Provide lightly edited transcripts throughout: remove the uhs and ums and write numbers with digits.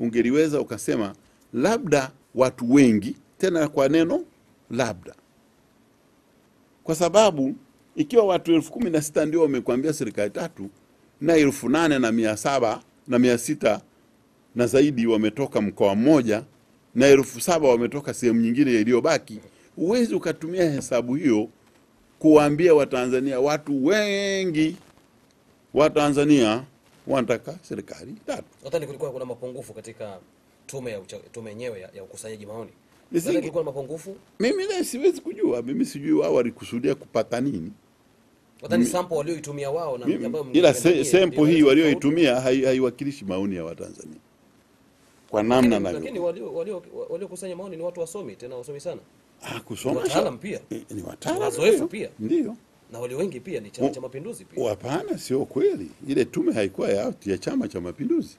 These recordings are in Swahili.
ungeliweza ukasema labda watu wengi, tena kwa neno labda. Kwa sababu ikiwa watu 16,000 ndio wamekwambia serikali tatu na 8,700 na 600 na zaidi wametoka mkoa mmoja na 7,000 wametoka sehemu nyingine iliyobaki, uwezi ukatumia hesabu hiyo kuambia Watanzania watu wengi wa Tanzania wanataka serikali tatu. Nadhani kulikuwa kuna mapungufu katika tume yenyewe ya ukusanyaji maoni. Nadhani kulikuwa na mapungufu. Mimi siwezi kujua, mimi sijui wao walikusudia kupata nini. Nadhani sample walioitumia wao na ambayo ila sample hii walioitumia haiwakilishi maoni ya Watanzania. Kwa namna na lakini waliokusanya maoni ni watu wasomi, tena wasomi sana. Kusoma wataalamu pia. Ni wataalamu. Wazoefu pia. Ndio. Na walio wengi pia ni Chama cha Mapinduzi pia. Hapana, sio kweli. Ile tume haikuwa ya Chama cha Mapinduzi.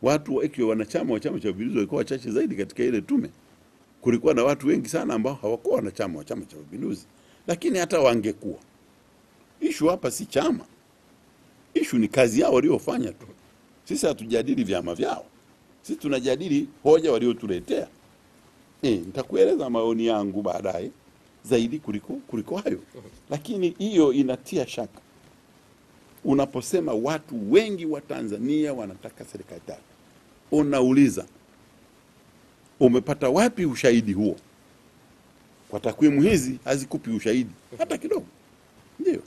Watu wakiwa wanachama wa Chama cha Mapinduzi walikuwa wachache zaidi katika ile tume. Kulikuwa na watu wengi sana ambao hawakuwa wanachama wa Chama cha Mapinduzi. Lakini hata wangekuwa, issue hapa si chama. Issue ni kazi yao waliofanya tu. Sisi hatujadili vyama vyao. Sisi tunajadili hoja waliotuletea. Nitakueleza maoni yangu baadaye zaidi kuliko hayo. Lakini hiyo inatia shaka. Unaposema watu wengi wa Tanzania wanataka serikali tatu, unauliza umepata wapi ushahidi huo? Kwa takwimu hizi hazikupi ushahidi hata kidogo. Ndio,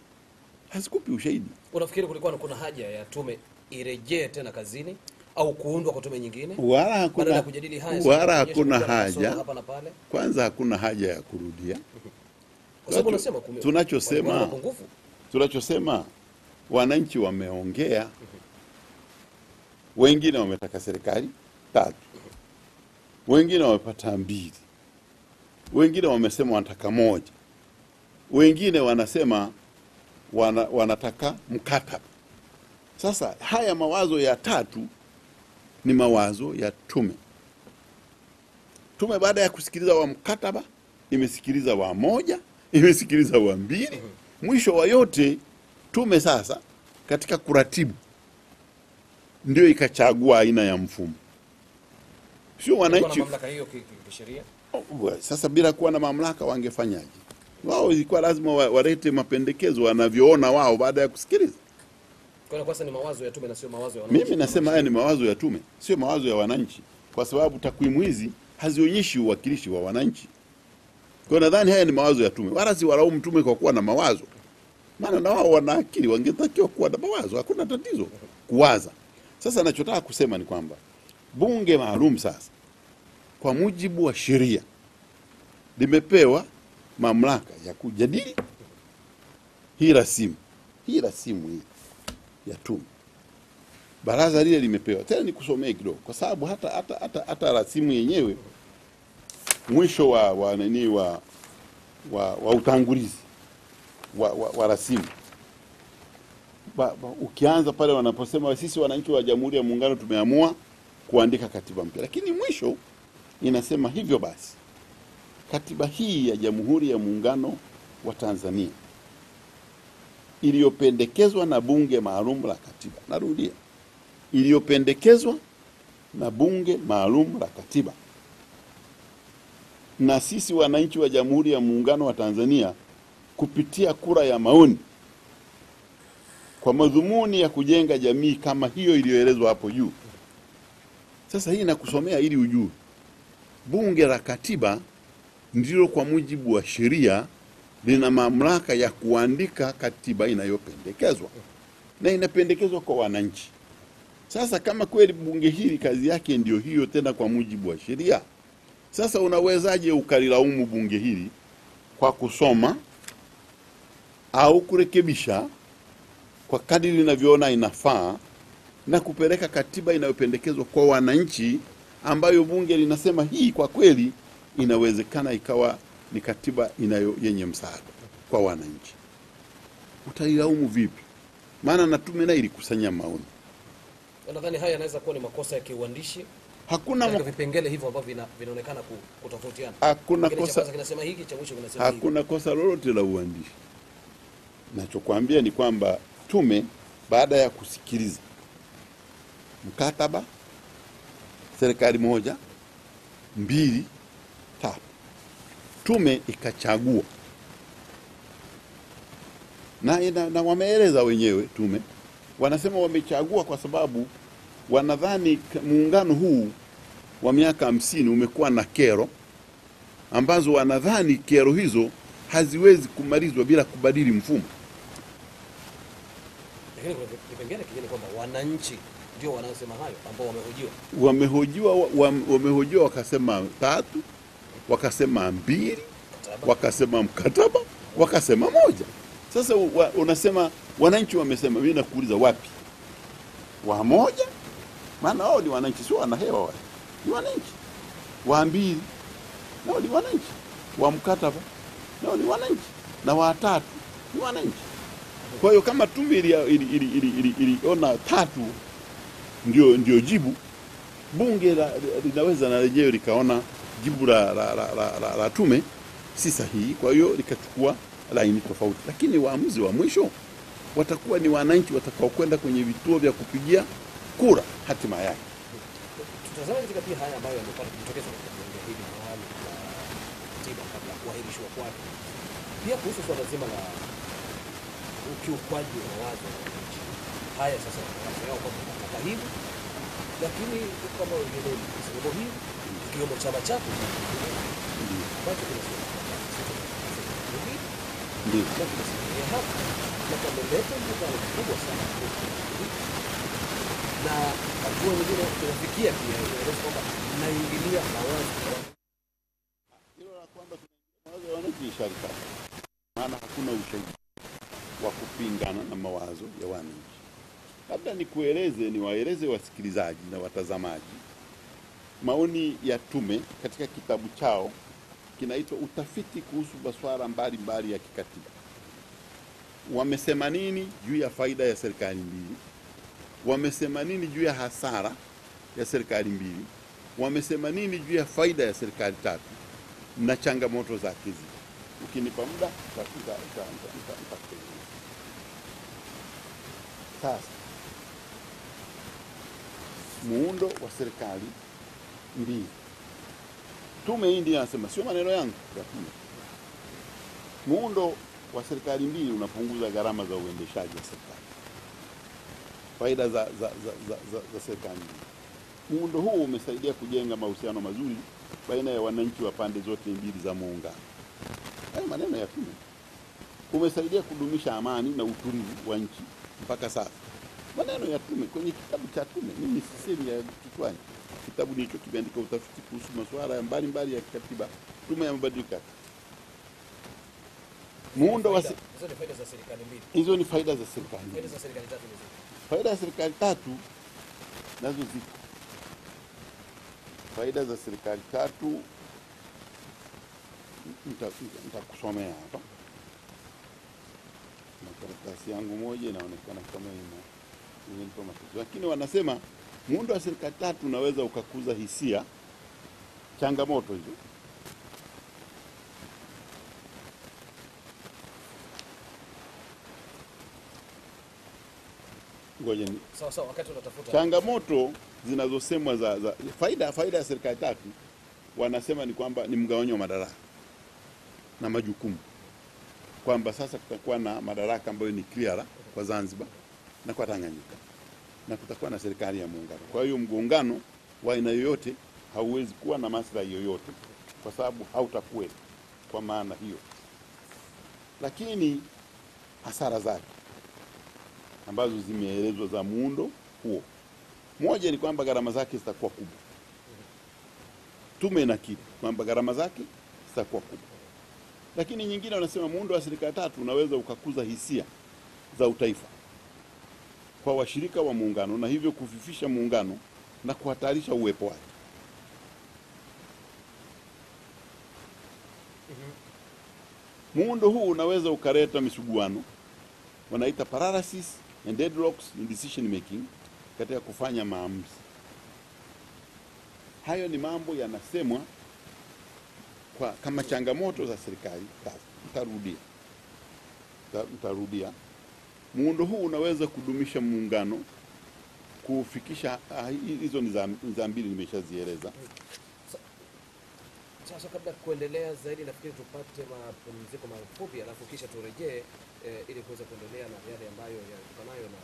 hazikupi ushahidi. Unafikiri kulikuwa kuna haja ya tume irejee tena kazini au kuundwa kwa tume nyingine? Wala hakuna, kujadili haya, wala hakuna haja. Hapa na pale. Kwanza hakuna haja ya kurudia. Kwa sababu unasema tunachosema wananchi wameongea. Wengine wametaka serikali tatu. Wengine wamepata 2. Wengine wamesema wanataka 1. Wengine wanasema wanataka mkataba. Sasa haya mawazo ya tatu ni mawazo ya tume. Tume baada ya kusikiliza wa mkataba, imesikiliza wa 1, imesikiliza wa 2. Mwisho wa yote tume sasa katika kuratibu ndio ikachagua aina ya mfumo. Sio wananchi. Mamlaka hiyo kisheria. Sasa bila kuwa na mamlaka wangefanyaje? Wao ilikuwa lazima walete mapendekezo wanavyoona wao baada ya kusikiliza. Kwa sasa ni mawazo ya tume na sio mawazo ya wananchi. Mimi nasema haya ni mawazo ya tume, sio mawazo ya wananchi, kwa sababu takwimu hizi hazionyeshi uwakilishi wa wananchi. Kwa nadhani haya ni mawazo ya tume. Wala si walaumu tume kwa kuwa na mawazo. Maana na wao wana akili, wangetakiwa kuwa na mawazo, hakuna tatizo kuwaza. Sasa ninachotaka kusema ni kwamba bunge maalum sasa kwa mujibu wa sheria limepewa mamlaka ya kujadili hii rasimu hii ya tume. Baraza lile limepewa. Tena nikusomee kidogo kwa sababu hata rasimu yenyewe mwisho wa utangulizi wa rasimu ukianza pale wanaposema sisi wananchi wa Jamhuri ya Muungano tumeamua kuandika katiba mpya, lakini mwisho inasema hivyo basi katiba hii ya Jamhuri ya Muungano wa Tanzania iliyopendekezwa na bunge maalum la katiba, narudia, iliyopendekezwa na bunge maalum la katiba na sisi wananchi wa Jamhuri ya Muungano wa Tanzania kupitia kura ya maoni kwa madhumuni ya kujenga jamii kama hiyo iliyoelezwa hapo juu. Sasa hii nakusomea ili ujue. Bunge la katiba ndilo kwa mujibu wa sheria lina mamlaka ya kuandika katiba inayopendekezwa na inapendekezwa kwa wananchi. Sasa kama kweli bunge hili kazi yake ndio hiyo tena kwa mujibu wa sheria, sasa unawezaje ukalilaumu bunge hili kwa kusoma au kurekebisha kwa kadiri linavyoona inafaa na kupeleka katiba inayopendekezwa kwa wananchi ambayo bunge linasema hii kwa kweli inawezekana ikawa ni katiba yenye msaada kwa wananchi? Utalilaumu vipi? Maana na tume na ilikusanya maoni. Nadhani haya yanaweza kuwa ni makosa ya kiuandishi. Hakuna vipengele hivyo ambavyo vinaonekana kutofautiana. Hakuna kosa kinasema hiki, cha mwisho kinasema hiki. Hakuna kosa lolote la uandishi. Nachokuambia ni kwamba tume baada ya kusikiliza mkataba, serikali moja, mbili, tatu. Tume ikachagua na wameeleza wenyewe tume, wanasema wamechagua kwa sababu wanadhani muungano huu wa miaka 50 umekuwa na kero ambazo wanadhani kero hizo haziwezi kumalizwa bila kubadili mfumo. Lakini kuna kipengele kingine kwamba wananchi ndio wanaosema hayo ambao wamehojiwa wakasema 3, wakasema 2, wakasema mkataba, wakasema 1. Sasa unasema wananchi wamesema, mimi nakuuliza wapi? Wa 1, maana wao ni wananchi, sio wanahewa wale. Ni wananchi. Wa 2 nao ni wananchi. Wa mkataba nao ni wananchi. Na wa 3 ni wananchi. Kwa hiyo kama tume iliona 3 ndio jibu, bunge linaweza na lenyewe likaona jibu la tume si sahihi, kwa hiyo likachukua laini tofauti. Lakini waamuzi wa mwisho watakuwa ni wananchi watakaokwenda kwenye vituo vya kupigia kura hatima yake. Tutazame katika pia haya ambayo yamepata kujitokeza katika bunge hili maalum la katiba kabla kuahirishwa kwake. Pia kuhusu swala zima la ukiukwaji wa mawazo ya wananchi. Haya sasa mawazo yao kwamba wanataka hivi, lakini kama wengine sehemu hii ikiwemo chama chako ambacho kinasema ndio tunasikia hapa na kameleta mkutano mkubwa sana na hatua nyingine tunafikia pia inaeleza kwamba mnaingilia mawazo hilo la kwamba mawazo ya wananchi sharika, maana hakuna ushahidi wa kupingana na mawazo ya wananchi. Labda niwaeleze wasikilizaji na watazamaji maoni ya tume katika kitabu chao kinaitwa Utafiti kuhusu masuala mbalimbali ya kikatiba. Wamesema nini juu ya faida ya serikali mbili? Wamesema nini juu ya hasara ya serikali mbili? Wamesema nini juu ya faida ya serikali 3 na changamoto zake hizi? Ukinipa muda sasa, muundo wa serikali mbili. Tume hii ndiyo anasema, sio maneno yangu ya tume. Muundo wa serikali mbili unapunguza gharama za uendeshaji wa serikali. Faida za serikali mbili. Muundo huu umesaidia kujenga mahusiano mazuri baina ya wananchi wa pande zote mbili za muungano. Haya maneno ya tume. Umesaidia kudumisha amani na utulivu wa nchi mpaka sasa. Maneno ya tume kwenye kitabu cha tume, mimi sisemi ya kichwani. Kitabu nicho kimeandika utafiti kuhusu masuala mbalimbali ya kikatiba, tume ya mabadiliko. Muundo wa faida za serikali mbili. Hizo ni faida za serikali. Faida za serikali 3 ni zipi? Faida za serikali 3 nazo ziko. Faida za serikali 3 nitakusomea hapa. Na karatasi yangu moja inaonekana kama ina matatizo. Lakini wanasema muundo wa serikali 3 unaweza ukakuza hisia, changamoto hizo. Ngoja ni sawa wakati unatafuta changamoto zinazosemwa za faida ya serikali 3 wanasema ni kwamba ni mgawanyo wa madaraka na majukumu, kwamba sasa kutakuwa na madaraka ambayo ni clear kwa Zanzibar na kwa Tanganyika, na kutakuwa na serikali ya muungano. Kwa hiyo mgongano wa aina yoyote hauwezi kuwa na maslahi yoyote kwa sababu hautakuwa kwa maana hiyo. Lakini hasara zake ambazo zimeelezwa za muundo huo, moja ni kwamba gharama zake zitakuwa kubwa. Tume inakiri kwamba gharama zake zitakuwa kubwa. Lakini nyingine wanasema muundo wa serikali 3 unaweza ukakuza hisia za utaifa kwa washirika wa muungano na hivyo kufifisha muungano na kuhatarisha uwepo wake. Muundo huu unaweza ukaleta misuguano, wanaita paralysis and deadlocks in decision making, katika kufanya maamuzi. Hayo ni mambo yanasemwa kwa kama changamoto za serikali. Nitarudia. Muundo huu unaweza kudumisha muungano kufikisha hizo ni za mbili nimeshazieleza. Sasa kabla kuendelea zaidi, nafikiri tupate mapumziko mafupi, alafu kisha turejee ili kuweza kuendelea na yale ambayo yanatokanayo na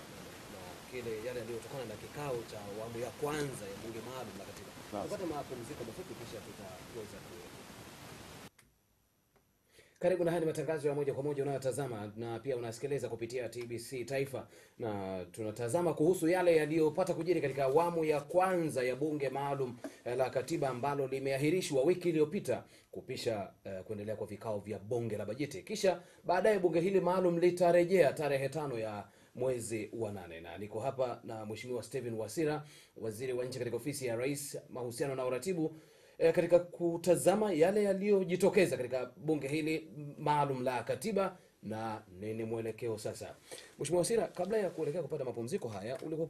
kile yale yaliyotokana na kikao cha awamu ya kwanza ya bunge maalum la katiba. Tupate mapumziko mafupi kisha tutaweza kuendelea. Karibu na haya ni matangazo ya moja kwa moja unayotazama na pia unasikiliza kupitia TBC Taifa, na tunatazama kuhusu yale yaliyopata kujiri katika awamu ya kwanza ya bunge maalum la katiba ambalo limeahirishwa wiki iliyopita kupisha kuendelea kwa vikao vya bunge la bajeti. Kisha baadaye bunge hili maalum litarejea tarehe 5 ya mwezi wa 8, na niko hapa na Mheshimiwa Stephen Wasira, waziri wa nchi katika ofisi ya Rais, mahusiano na uratibu, katika kutazama yale yaliyojitokeza katika bunge hili maalum la katiba na nini mwelekeo sasa. Mheshimiwa Wasira, kabla ya kuelekea kupata mapumziko haya, ulikuwa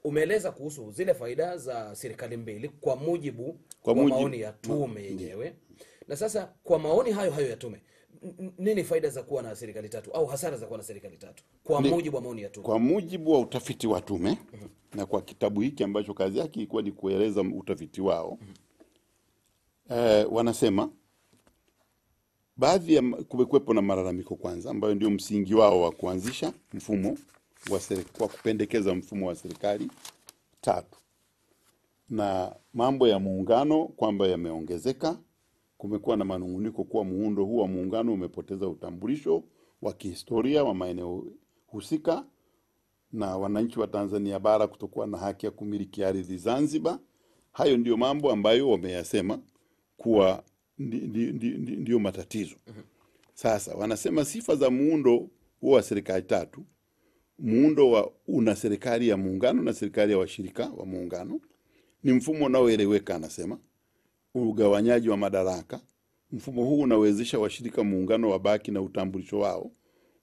umeeleza kuhusu zile faida za serikali mbili kwa mujibu wa maoni ya tume yenyewe. Na sasa kwa maoni hayo ya tume, nini faida za kuwa na serikali tatu au hasara za kuwa na serikali tatu kwa mujibu wa maoni ya tume? Kwa mujibu wa utafiti wa tume na kwa kitabu hiki ambacho kazi yake ilikuwa ni kueleza utafiti wao, wanasema baadhi ya kumekuwepo na malalamiko kwanza, ambayo ndio msingi wao wa kuanzisha mfumo wa kwa kupendekeza mfumo wa serikali tatu, na mambo ya muungano kwamba yameongezeka. Kumekuwa na manunguniko kuwa muundo huu wa muungano umepoteza utambulisho wa kihistoria wa maeneo husika, na wananchi wa Tanzania bara kutokuwa na haki ya kumiliki ardhi Zanzibar. Hayo ndio mambo ambayo wameyasema kuwa ndio matatizo. Sasa wanasema sifa za muundo huo wa serikali tatu: muundo una serikali ya muungano na serikali ya washirika wa muungano, ni mfumo unaoeleweka. Anasema ugawanyaji wa madaraka, mfumo huu unawezesha washirika muungano wabaki na utambulisho wao.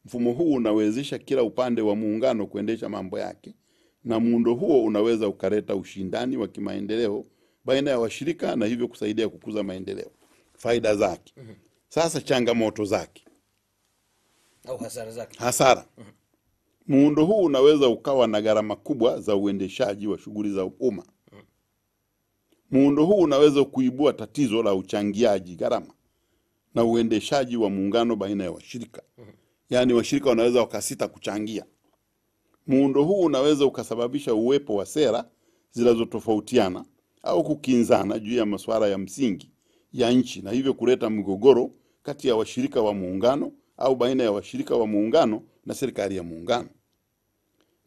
Mfumo huu unawezesha kila upande wa muungano kuendesha mambo yake, na muundo huo unaweza ukaleta ushindani wa kimaendeleo baina ya washirika na hivyo kusaidia kukuza maendeleo. Faida zake. Sasa changamoto zake au hasara zake. Hasara. Muundo huu unaweza ukawa na gharama kubwa za uendeshaji wa shughuli za umma. Muundo huu unaweza kuibua tatizo la uchangiaji gharama na uendeshaji wa muungano baina ya washirika. Yaani washirika wanaweza wakasita kuchangia. Muundo huu unaweza ukasababisha uwepo wa sera zinazotofautiana au kukinzana juu ya masuala ya msingi ya nchi, na hivyo kuleta mgogoro kati ya washirika wa muungano au baina ya washirika wa muungano na serikali ya muungano.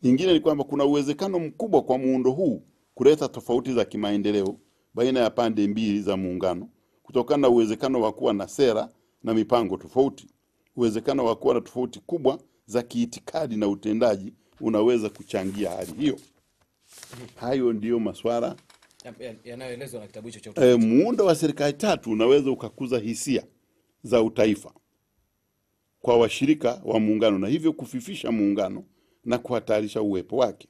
Nyingine ni kwamba kuna uwezekano mkubwa kwa muundo huu kuleta tofauti za kimaendeleo baina ya pande mbili za muungano, kutokana na uwezekano wa kuwa na sera na mipango tofauti. Uwezekano wa kuwa na tofauti kubwa za kiitikadi na utendaji unaweza kuchangia hali hiyo. Hayo ndio masuala yanayoelezwa na kitabu hicho cha utafiti. Muundo wa serikali tatu unaweza ukakuza hisia za utaifa kwa washirika wa muungano na hivyo kufifisha muungano na kuhatarisha uwepo wake.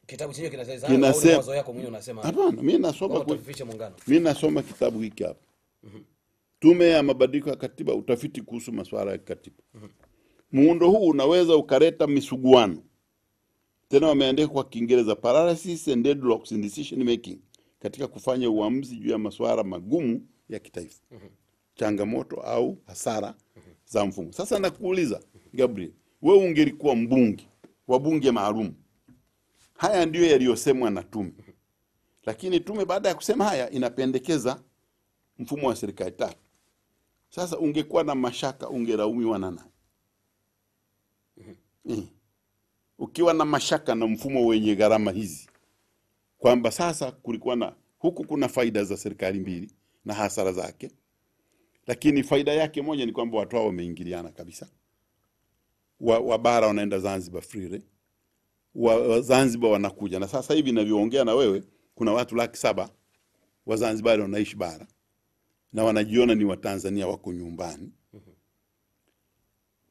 Kitabu chenyewe kinasema mawazo yako mwenyewe unasema. Hapana, mimi nasoma kitabu hiki hapa. Tume ya mabadiliko ya katiba, utafiti kuhusu masuala ya katiba. Muundo huu unaweza ukaleta misuguano. Tena wameandika kwa Kiingereza paralysis and deadlocks in decision making, katika kufanya uamuzi juu ya masuala magumu ya kitaifa. Changamoto au hasara za mfumo. Sasa nakuuliza Gabriel, wewe ungelikuwa mbunge wa bunge maalum, haya ndio yaliyosemwa na tume. Lakini tume baada ya kusema haya inapendekeza mfumo wa serikali tatu. Sasa ungekuwa na mashaka, ungelaumiwa na nani? Ukiwa na mashaka na mfumo wenye gharama hizi, kwamba sasa kulikuwa na huku kuna faida za serikali mbili na hasara zake, lakini faida yake moja ni kwamba watu hao wameingiliana kabisa. Wa bara wanaenda Zanzibar freely, wa Zanzibar wanakuja, na sasa hivi ninavyoongea na wewe kuna watu 700,000 wa Zanzibar wanaishi bara na wanajiona ni Watanzania wako nyumbani.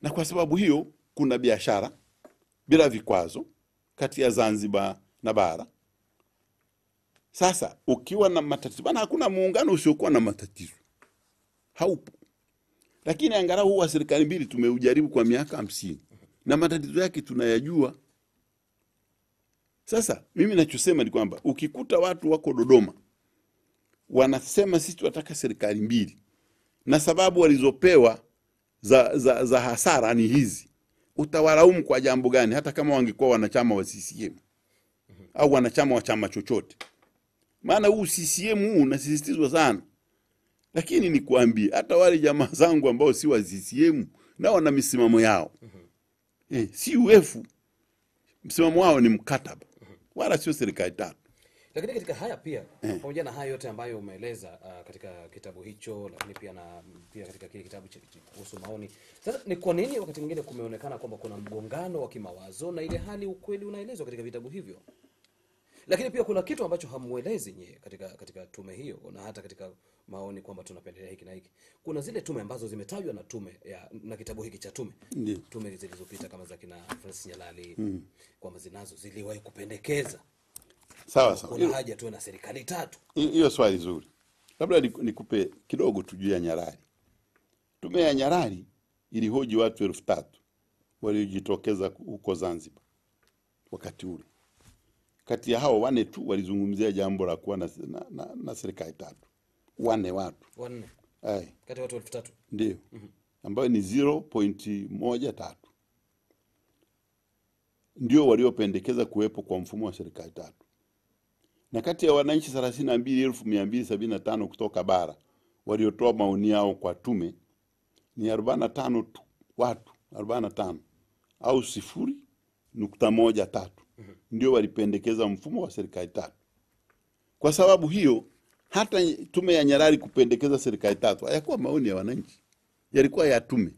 Na kwa sababu hiyo kuna biashara bila vikwazo kati ya Zanzibar na bara. Sasa ukiwa na matatizo, bana, hakuna muungano usiokuwa na matatizo, haupo. Lakini angalau huwa serikali mbili tumeujaribu kwa miaka 50 na matatizo yake tunayajua. Sasa mimi nachosema ni kwamba ukikuta watu wako Dodoma wanasema sisi tunataka serikali mbili, na sababu walizopewa za hasara ni hizi, utawalaumu kwa jambo gani? Hata kama wangekuwa wanachama wa CCM au wanachama wa chama chochote. Maana huu CCM huu unasisitizwa sana. Lakini nikuambie, hata wale jamaa zangu ambao si wa CCM nao wana misimamo yao. CUF msimamo wao ni mkataba, wala sio serikali tatu. Lakini katika haya pia pamoja na haya yote ambayo umeeleza katika kitabu hicho, lakini pia katika kile kitabu kuhusu maoni, sasa ni kwa nini wakati mwingine kumeonekana kwamba kuna mgongano wa kimawazo na ile hali ukweli unaelezwa katika vitabu hivyo? Lakini pia kuna kitu ambacho hamuelezi nyie katika tume hiyo, na hata katika maoni kwamba tunapendelea hiki na hiki. Kuna zile tume ambazo zimetajwa na tume na kitabu hiki cha tume. Tume zilizopita kama za kina Francis Nyalali kwamba ziliwahi kupendekeza sawa. Kuna haja tuwe na serikali tatu. Hiyo swali zuri. Labda nikupe kidogo tujue ya Nyalali. Tume ya Nyalali ilihoji watu 3000 waliojitokeza huko Zanzibar wakati ule. Kati ya hao 4 tu walizungumzia jambo la kuwa na serikali tatu. 4 watu. 4. Kati ya watu 3000. Ndio. Ambayo ni 0.13. Ndio waliopendekeza kuwepo kwa mfumo wa serikali tatu. Na kati ya wananchi 32,275 kutoka bara waliotoa maoni yao kwa tume ni 45 tu, watu 45 au 0.13 ndio walipendekeza mfumo wa serikali tatu. Kwa sababu hiyo hata tume ya Nyalali kupendekeza serikali tatu hayakuwa maoni ya wananchi, yalikuwa ya tume.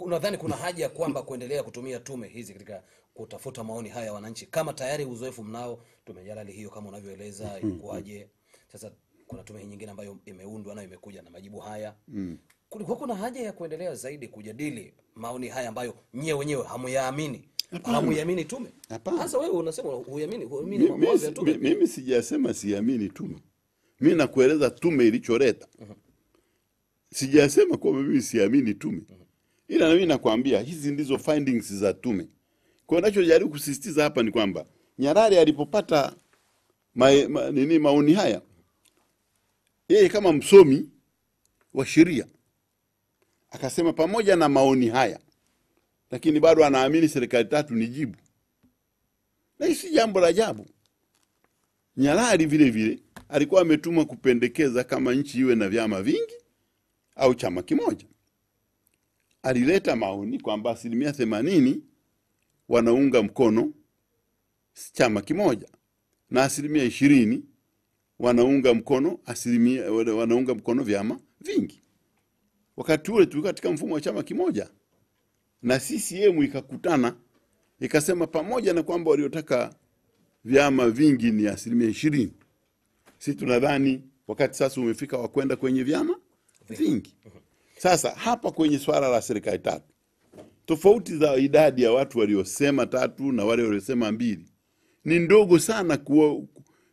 Unadhani kuna haja ya kwamba kuendelea kutumia tume hizi katika kutafuta maoni haya ya wananchi, kama tayari uzoefu mnao? Tume ya Nyalali hiyo kama unavyoeleza ilikuwaje? Sasa kuna tume nyingine ambayo imeundwa na imekuja na majibu haya. Kulikuwa kuna haja ya kuendelea zaidi kujadili maoni haya ambayo nyewe wenyewe hamuyaamini. Hamuyaamini tume? Sasa wewe unasema huamini mambo ya tume. Mimi sijasema siamini tume. Mimi nakueleza tume ilicholeta. Sijasema kwa mimi siamini tume. Ila na mimi nakwambia hizi ndizo findings za tume. Kwa ninachojaribu kusisitiza hapa ni kwamba Nyalali alipopata maoni haya, yeye kama msomi wa sheria akasema pamoja na maoni haya lakini bado anaamini serikali tatu ni jibu. Na hisi jambo la ajabu. Nyalali vile vile alikuwa ametumwa kupendekeza kama nchi iwe na vyama vingi au chama kimoja. Alileta maoni kwamba 80% wanaunga mkono chama kimoja na 20% wanaunga mkono vyama vingi. Wakati ule tulikuwa katika mfumo wa chama kimoja, na CCM ikakutana ikasema pamoja na kwamba waliotaka vyama vingi ni 20%, sisi tunadhani wakati sasa umefika wa kwenda kwenye vyama vingi. Sasa hapa kwenye swala la serikali tatu, tofauti za idadi ya watu waliosema tatu na wale waliosema 2 ni ndogo sana.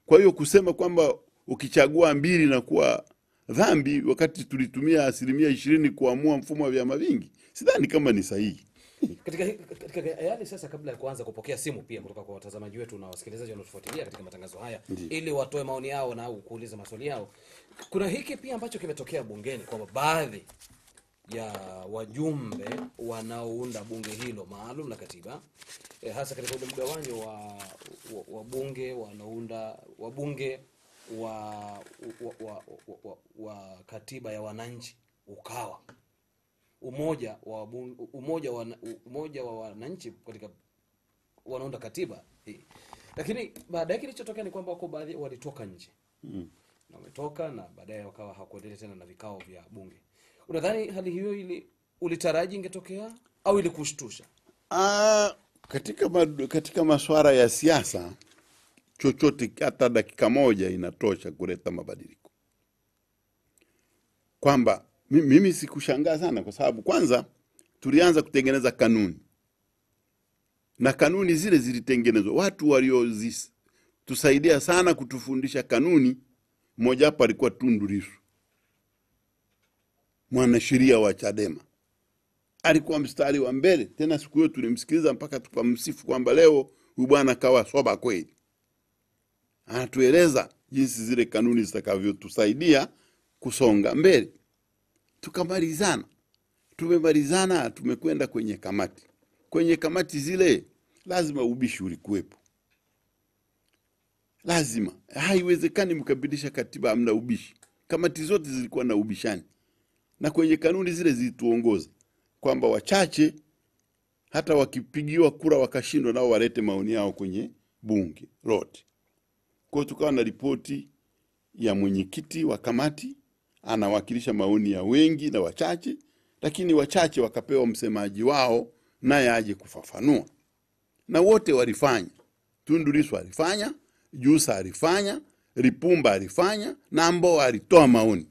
Kwa hiyo kusema kwamba ukichagua 2 na kuwa dhambi wakati tulitumia 20% kuamua mfumo wa vyama vingi, sidhani kama ni sahihi. Katika yale sasa, kabla ya kuanza kupokea simu pia kutoka kwa watazamaji wetu na wasikilizaji wanaotufuatilia katika matangazo haya, ili watoe maoni yao na kuuliza maswali yao, kuna hiki pia ambacho kimetokea bungeni kwamba baadhi ya wajumbe wanaounda bunge hilo maalum la katiba, hasa katika ule mgawanyo wa bunge wanaunda wabunge wa katiba ya wananchi, ukawa umoja wa wananchi katika wanaunda katiba hii. Lakini baadaye kilichotokea ni kwamba wako baadhi walitoka nje. Na wametoka na baadaye wakawa hawakuendelea tena na vikao vya bunge. Unadhani hali hiyo ulitaraji ingetokea au ilikushtusha? Katika masuala ya siasa chochote hata dakika moja inatosha kuleta mabadiliko. Kwamba mimi sikushangaa sana kwa sababu kwanza tulianza kutengeneza kanuni. Na kanuni zile zilitengenezwa watu waliotusaidia sana kutufundisha kanuni. Mmoja hapo alikuwa Tundu Lissu, mwanasheria wa Chadema. Alikuwa mstari wa mbele, tena siku hiyo tulimsikiliza mpaka tukamsifu kwamba leo Huyu bwana kawa soba kweli. Anatueleza jinsi zile kanuni zitakavyotusaidia kusonga mbele. Tukamalizana. Tumemalizana, tumekwenda kwenye kamati. Kwenye kamati zile lazima ubishi ulikuwepo. Lazima. Haiwezekani mkapitisha katiba hamna ubishi. Kamati zote zilikuwa na ubishani. Na kwenye kanuni zile zilituongoza kwamba wachache hata wakipigiwa kura wakashindwa nao walete maoni yao kwenye bunge lote. Kwa hiyo tukawa na ripoti ya mwenyekiti wa kamati anawakilisha maoni ya wengi na wachache, lakini wachache wakapewa msemaji wao naye aje kufafanua. Na wote walifanya. Tundu Lissu alifanya, Jussa alifanya, Lipumba alifanya, na Mbowe alitoa maoni.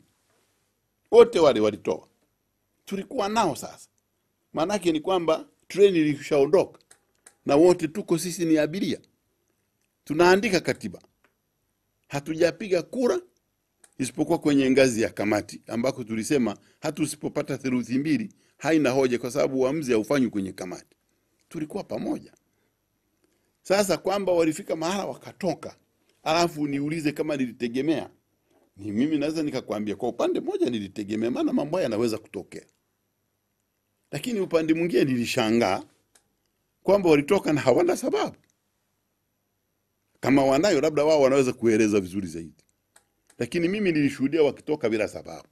Wote wale walitoa. Tulikuwa nao sasa. Maanake ni kwamba treni ilishaondoka na wote tuko sisi ni abiria. Tunaandika katiba. Hatujapiga kura isipokuwa kwenye ngazi ya kamati ambako tulisema hata usipopata theluthi mbili haina hoja kwa sababu uamuzi haufanywi kwenye kamati. Tulikuwa pamoja. Sasa kwamba walifika mahala wakatoka, alafu niulize kama nilitegemea. Ni mimi naweza nikakwambia kwa upande mmoja nilitegemea, maana mambo haya yanaweza kutokea. Lakini upande mwingine nilishangaa kwamba walitoka na hawana sababu. Kama wanayo labda wao wanaweza kueleza vizuri zaidi. Lakini mimi nilishuhudia wakitoka bila sababu.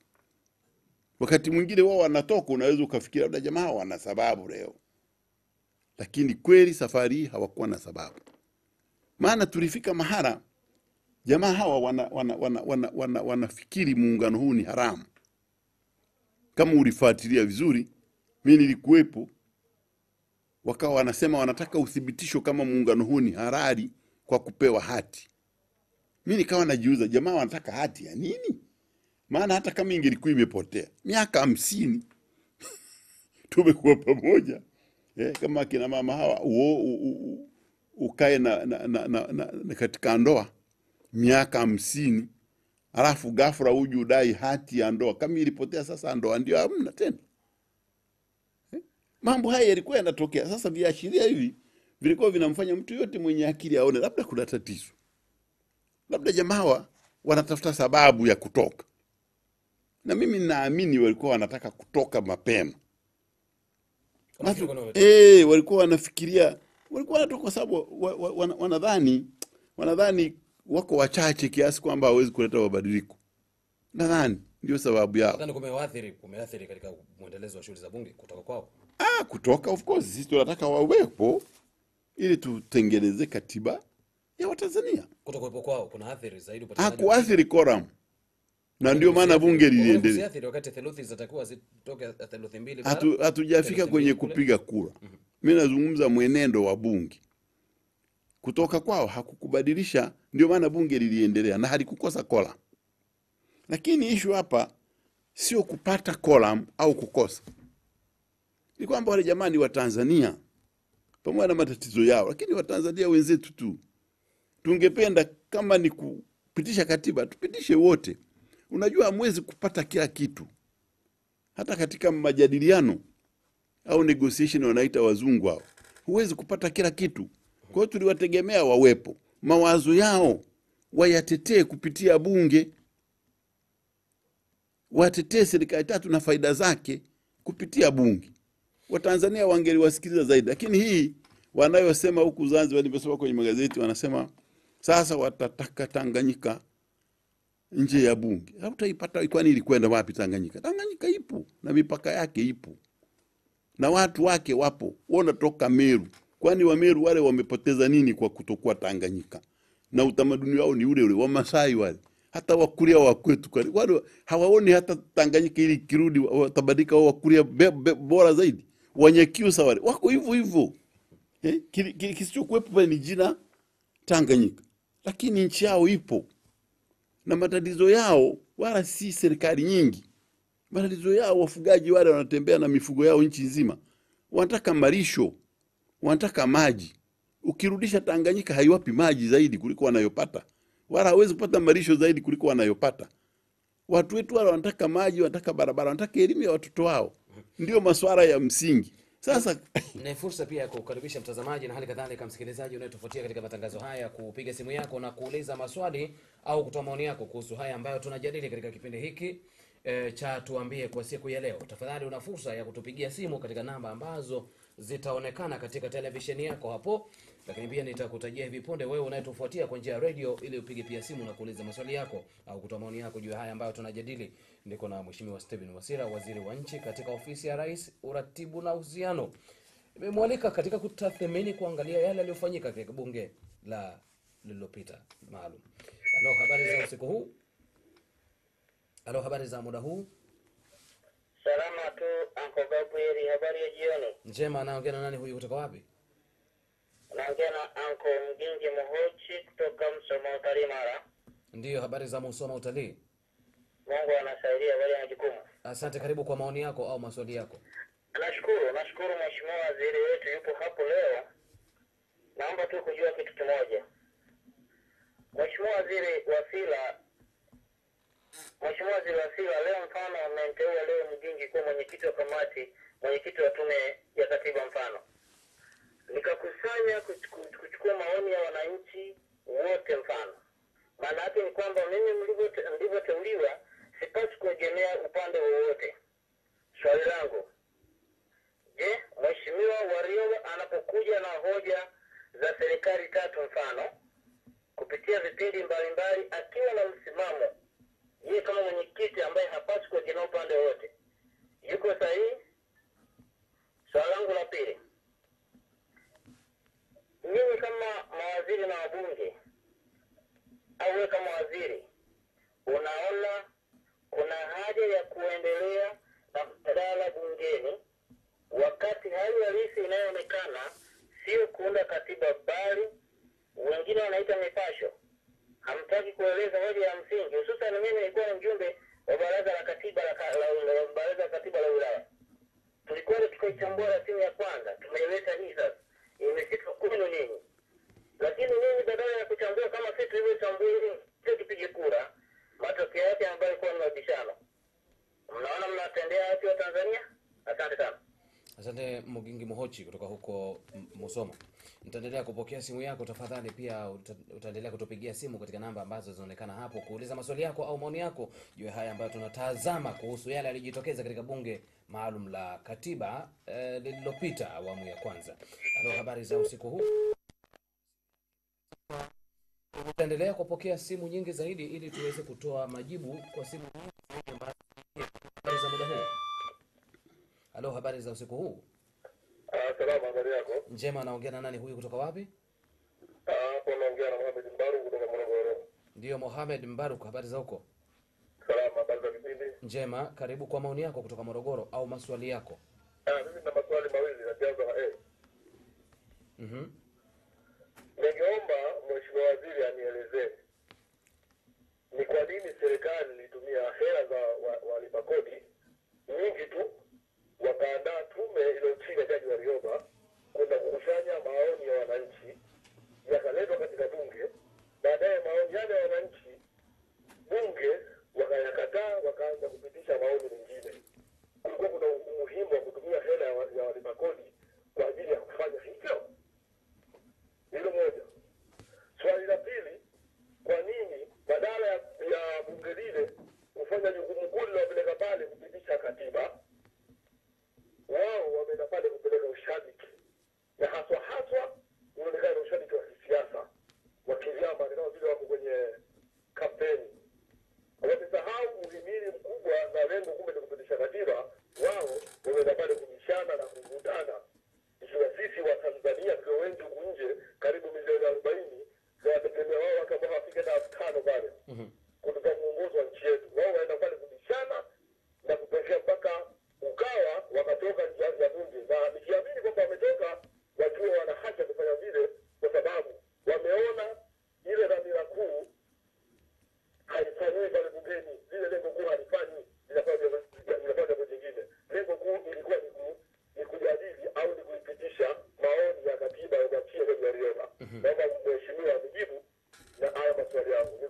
Wakati mwingine wao wanatoka unaweza ukafikiria labda jamaa wana sababu leo. Lakini kweli safari hii hawakuwa na sababu. Maana tulifika mahala jamaa hawa wanafikiri muungano huu ni haramu. Kama ulifuatilia vizuri, mimi nilikuwepo. Wakawa wanasema wanataka uthibitisho kama muungano huu ni halali kwa kupewa hati. Mimi nikawa najiuliza jamaa wanataka hati ya nini? Maana hata kama ingelikuwa imepotea miaka 50 tumekuwa pamoja. Kama kina mama hawa ukae na katika ndoa miaka 50 alafu ghafla uje udai hati ya ndoa, kama ilipotea sasa ndoa ndio hamna tena. Mambo haya yalikuwa yanatokea. Sasa viashiria hivi vilikuwa vinamfanya mtu yote mwenye akili aone labda kuna tatizo. Labda jamaa wanatafuta sababu ya kutoka. Na mimi naamini walikuwa wanataka kutoka mapema. Walikuwa wanafikiria, walikuwa wanatoka kwa sababu wanadhani wako wachache kiasi kwamba hawezi kuleta mabadiliko. Nadhani ndio sababu yao. Nadhani kumeathiri katika muendelezo wa shughuli za bunge kutoka kwao. Kutoka of course sisi tunataka wawepo ili tutengeneze katiba ya Watanzania. Kutokuwepo kwao kuna athiri zaidi upatanaji. Hakuathiri quorum. Na ndio maana bunge liliendelea. Athiri wakati theluthi zitakuwa zitoke theluthi mbili. Hatujafika kwenye kupiga kura. Mimi nazungumza mwenendo wa bunge. Kutoka kwao hakukubadilisha, ndio maana bunge liliendelea na halikukosa quorum. Lakini issue hapa sio kupata quorum au kukosa. Ni kwamba wale jamani wa Tanzania pamoja na matatizo yao, lakini wa Tanzania wenzetu tu. Tungependa kama ni kupitisha katiba, tupitishe wote. Unajua hamwezi kupata kila kitu. Hata katika majadiliano au negotiation wanaita wazungu hao. Huwezi kupata kila kitu. Kwa hiyo tuliwategemea wawepo. Mawazo yao wayatetee kupitia bunge. Watetee serikali tatu na faida zake kupitia bunge. Watanzania wangeliwasikiliza zaidi. Lakini hii wanayosema huku Zanzibar, nimesoma kwenye magazeti, wanasema sasa watataka Tanganyika nje ya bunge. Hautaipata. Kwani ilikwenda wapi Tanganyika? Tanganyika ipo na mipaka yake ipo. Na watu wake wapo. Wanatoka Meru. Kwani wa Meru wale wamepoteza nini kwa kutokuwa Tanganyika? Na utamaduni wao ni ule ule wa Masai wale. Hata Wakuria wa kwetu wale hawaoni hata Tanganyika ili kirudi watabadilika wao Wakuria bora zaidi. Wanyakyusa wale wako hivyo hivyo. Kisichokuwepo pale ni jina Tanganyika. Lakini nchi yao ipo. Na matatizo yao wala si serikali nyingi. Matatizo yao wafugaji wale wanatembea na mifugo yao nchi nzima. Wanataka malisho, wanataka maji. Ukirudisha Tanganyika haiwapi maji zaidi kuliko wanayopata. Wala hawezi kupata malisho zaidi kuliko wanayopata. Watu wetu wale wanataka maji, wanataka barabara, wanataka elimu ya watoto wao. Ndio masuala ya msingi. Sasa Ni fursa pia ya kukaribisha mtazamaji na hali kadhalika msikilizaji unayetufuatia katika matangazo haya kupiga simu yako na kuuliza maswali au kutoa maoni yako kuhusu haya ambayo tunajadili katika kipindi hiki cha tuambie kwa siku ya leo. Tafadhali una fursa ya kutupigia simu katika namba ambazo zitaonekana katika televisheni yako hapo, lakini pia nitakutajia hivi punde wewe unayetufuatia kwa njia ya radio ili upige pia simu na kuuliza maswali yako au kutoa maoni yako juu ya haya ambayo tunajadili. Niko na Mheshimiwa Stephen Wasira, waziri wa nchi katika ofisi ya Rais, uratibu na uhusiano. Nimemwalika katika kutathmini kuangalia yale yaliyofanyika katika bunge la lililopita maalum. Halo, habari za usiku huu? Halo, habari za muda huu? Salama tu Uncle Gabriel, habari ya jioni. Njema, naongea na nani huyu kutoka wapi? Naongea na Uncle Mgingi Mohochi kutoka Msoma Utalii Mara. Ndiyo, habari za Msoma Utalii. Mungu anasaidia wale majukumu. Asante, karibu kwa maoni yako au maswali yako. Nashukuru Mheshimiwa Waziri wetu yupo hapo leo. Naomba tu kujua kitu kimoja. Mheshimiwa Waziri Wasira, leo mfano amemteua leo Mgingi kuwa mwenyekiti wa kamati, mwenyekiti wa tume ya katiba mfano. Nikakusanya kuchukua maoni ya wananchi wote mfano. Maana yake ni kwamba mimi mlivyoteuliwa sipaswi kuegemea upande wowote. Swali langu, je, Mheshimiwa Warioba anapokuja na hoja za serikali tatu mfano kupitia vipindi mbalimbali akiwa na msimamo, yeye kama mwenyekiti ambaye hapaswi kuegemea upande wote, yuko sahihi? Swali langu la pili, mimi kama mawaziri na wabunge au wewe kama waziri, unaona kuna haja ya kuendelea na mjadala bungeni wakati hali halisi inayoonekana sio kuunda katiba bali wengine wanaita mipasho? Hamtaki kueleza hoja ya msingi. Hususan mimi nilikuwa ni mjumbe wa baraza la katiba la wilaya. Tulikuwa tukaichambua rasimu ya kwanza, tumeileta hii sasa. Imefika kwenu ninyi. Lakini ninyi badala ya kuchambua kama sisi tulivyochambua hili, sisi tupige kura, matokeo yake ambayo ilikuwa ni mabishano. Mnaona mnatendea haki wa Tanzania? Asante sana. Asante Mgingi Mohochi kutoka huko Musoma. Nitaendelea kupokea simu yako tafadhali, pia utaendelea kutupigia simu katika namba ambazo zinaonekana hapo kuuliza maswali yako au maoni yako juu ya haya ambayo tunatazama kuhusu yale yalijitokeza katika bunge maalum la katiba lililopita awamu ya kwanza. Halo, habari za usiku huu? Tutaendelea kupokea simu nyingi zaidi ili tuweze kutoa majibu kwa simu nyingi zaidi ambazo za muda huu. Halo, habari za usiku huu? Salama, habari yako? Njema, naongea na nani huyu kutoka wapi? Hapo naongea na Mohamed Mbaruk kutoka Morogoro. Ndiyo, Mohamed Mbaruk, habari za huko? Salama, habari za kipindi? Njema, karibu kwa maoni yako kutoka Morogoro au maswali yako. Mimi nina maswali mawili na kianza na Ningeomba Mheshimiwa Waziri anielezee ni kwa nini serikali ilitumia hela za walipa kodi nyingi tu wakaandaa tume iliyochini Jaji Warioba kwenda kukusanya maoni ya wananchi, yakaletwa katika bunge. Baadaye maoni yale ya wananchi bunge wakayakataa, wakaanza kupitisha maoni mengine. Kulikuwa kuna umuhimu wa kutumia hela ya walipa kodi kwa ajili ya kufanya hivyo? Hilo moja. Swali la pili, kwa nini badala ya bunge lile kufanya jukumu kuu lililopeleka pale kupitisha katiba, wao wameenda pale kupeleka ushabiki, na haswa unaonekana ushabiki wa kisiasa wa kivyama, kama vile wako kwenye kampeni. Wamesahau muhimili mkubwa na lengo kumbe ni kupitisha katiba. Wao wameenda pale kubishana na kuvutana, ikiwa sisi wa Tanzania tulio wengi huku nje karibu milioni 40 tunategemea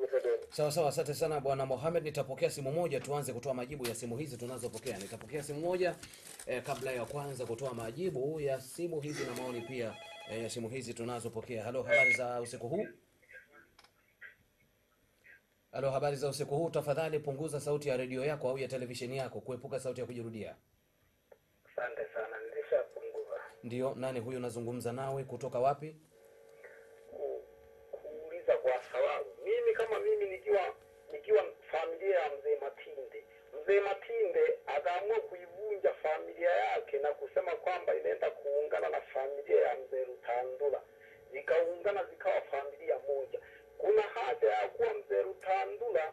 nikutendeni. Sawa sawa, asante sana bwana Mohamed. Nitapokea simu moja, tuanze kutoa majibu ya simu hizi tunazopokea. Nitapokea simu moja kabla ya kwanza kutoa majibu ya simu hizi na maoni pia ya simu hizi tunazopokea. Halo, habari za usiku huu? Halo, habari za usiku huu. Tafadhali punguza sauti ya redio yako au ya televisheni yako kuepuka sauti ya kujirudia. Asante sana, nilishapunguza. Ndio, nani huyu nazungumza nawe kutoka wapi? Kuuliza kwa sababu mimi kama mimi nikiwa familia ya mzee Matinde. Mzee Matinde akaamua kuivunja familia yake na kusema kwamba inaenda kuungana na familia ya mzee Rutandula. Zikaungana zikawa familia moja. Kuna haja ya kuwa mzee Rutandula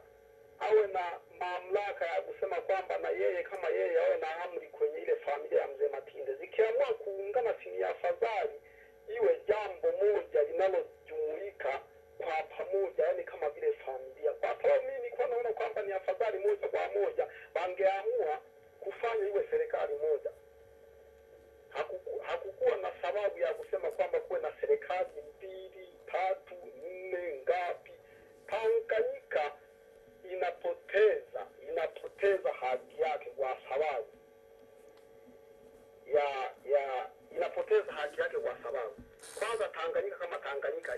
awe na mamlaka ya kusema kwamba na yeye kama yeye awe na amri kwenye ile familia ya mzee Matinde. Zikiamua kuungana, si ni afadhali iwe jambo moja linalojumuika kwa pamoja, yani kama vile familia. Kwa sababu mimi nilikuwa naona kwamba ni afadhali moja kwa moja wangeamua kufanya iwe serikali moja. Hakukuwa na sababu ya kusema kwamba kuwe na serikali 2, 3, 4 ngapi. Tanganyika inapoteza haki yake kwa sababu inapoteza haki yake kwa sababu kwanza, Tanganyika kama Tanganyika